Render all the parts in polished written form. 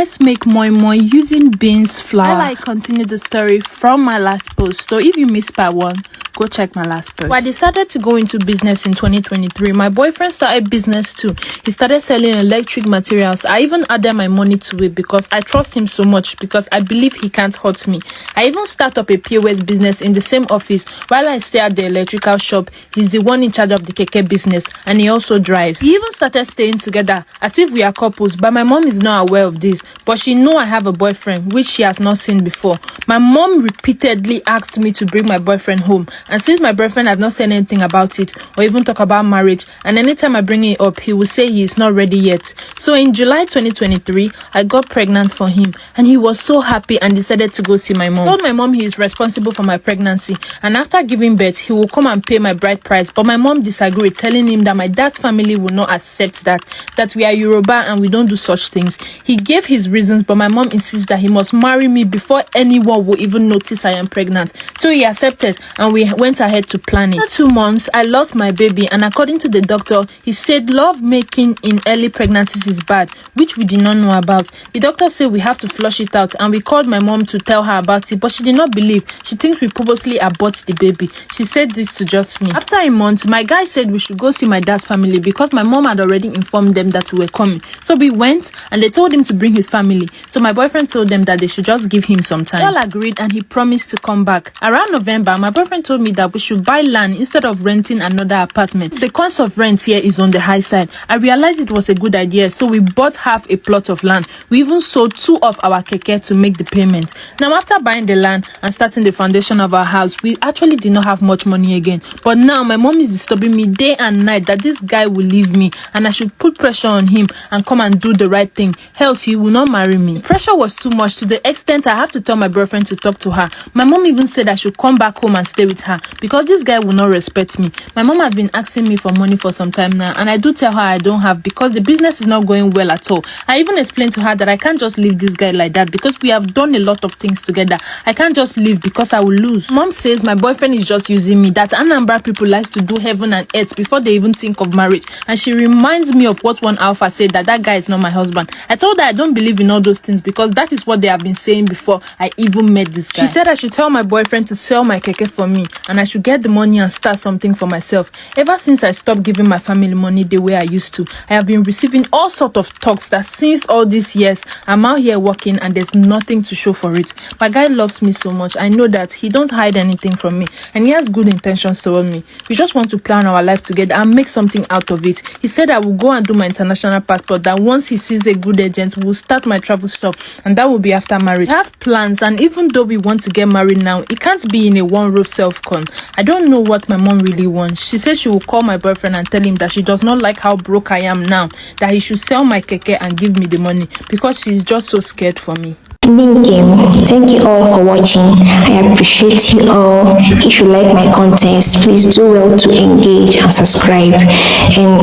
let's make moi moi using beans flour. I continue the story from my last post, so if you missed part 1, go check my last post. Well, I decided to go into business in 2023. My boyfriend started business too. He started selling electric materials. I even added my money to it because I trust him so much, because I believe he can't hurt me. I even start up a POS business in the same office. While I stay at the electrical shop, he's the one in charge of the keke business, and he also drives. We even started staying together as if we are couples, but my mom is not aware of this. But she know I have a boyfriend, which she has not seen before. My mom repeatedly asked me to bring my boyfriend home, and since my boyfriend has not said anything about it or even talk about marriage, and anytime I bring it up, he will say he is not ready yet. So in July 2023, I got pregnant for him, and he was so happy and decided to go see my mom. I told my mom he is responsible for my pregnancy, and after giving birth, he will come and pay my bride price. But my mom disagreed, telling him that my dad's family will not accept that we are Yoruba and we don't do such things. He gave his reasons, but my mom insists that he must marry me before anyone will even notice I am pregnant. So he accepted, and we went ahead to plan it. After 2 months, I lost my baby, and according to the doctor, he said love making in early pregnancies is bad, which we did not know about. The doctor said we have to flush it out, and we called my mom to tell her about it, but she did not believe. She thinks we purposely abort the baby. She said this to just me. After a month, my guy said we should go see my dad's family because my mom had already informed them that we were coming. So we went, and they told him to bring his family. So my boyfriend told them that they should just give him some time. They all agreed, and he promised to come back. Around November, my boyfriend told me that we should buy land instead of renting another apartment. The cost of rent here is on the high side. I realized it was a good idea, so we bought half a plot of land. We even sold 2 of our keke to make the payment. Now, after buying the land and starting the foundation of our house, we actually did not have much money again. But now my mom is disturbing me day and night that this guy will leave me, and I should put pressure on him and come and do the right thing, else he will not marry me. The pressure was too much, to the extent I have to tell my boyfriend to talk to her. My mom even said I should come back home and stay with her because this guy will not respect me. My mom has been asking me for money for some time now, and I do tell her I don't have because the business is not going well at all. I even explained to her that I can't just leave this guy like that because we have done a lot of things together. I can't just leave because I will lose. Mom says my boyfriend is just using me, that Anambra people likes to do heaven and earth before they even think of marriage, and she reminds me of what one alpha said, that guy is not my husband. I told her I don't believe in all those things because that is what they have been saying before I even met this guy. She said I should tell my boyfriend to sell my keke for me, and I should get the money and start something for myself. Ever since I stopped giving my family money the way I used to, I have been receiving all sorts of talks that since all these years I'm out here working and there's nothing to show for it. My guy loves me so much. I know that he don't hide anything from me, and he has good intentions toward me. We just want to plan our life together and make something out of it. He said I will go and do my international passport, that once he sees a good agent, we'll start my travel stop, and that will be after marriage. We have plans, and even though we want to get married now, it can't be in a one-roof self-con. I don't know what my mom really wants. She says she will call my boyfriend and tell him that she does not like how broke I am now, that he should sell my keke and give me the money because she's just so scared for me. Thank you all for watching. I appreciate you all. If you like my contents, please do well to engage and subscribe, and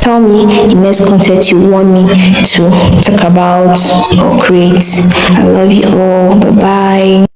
tell me the next content you want me to talk about or create. I love you all. Bye bye.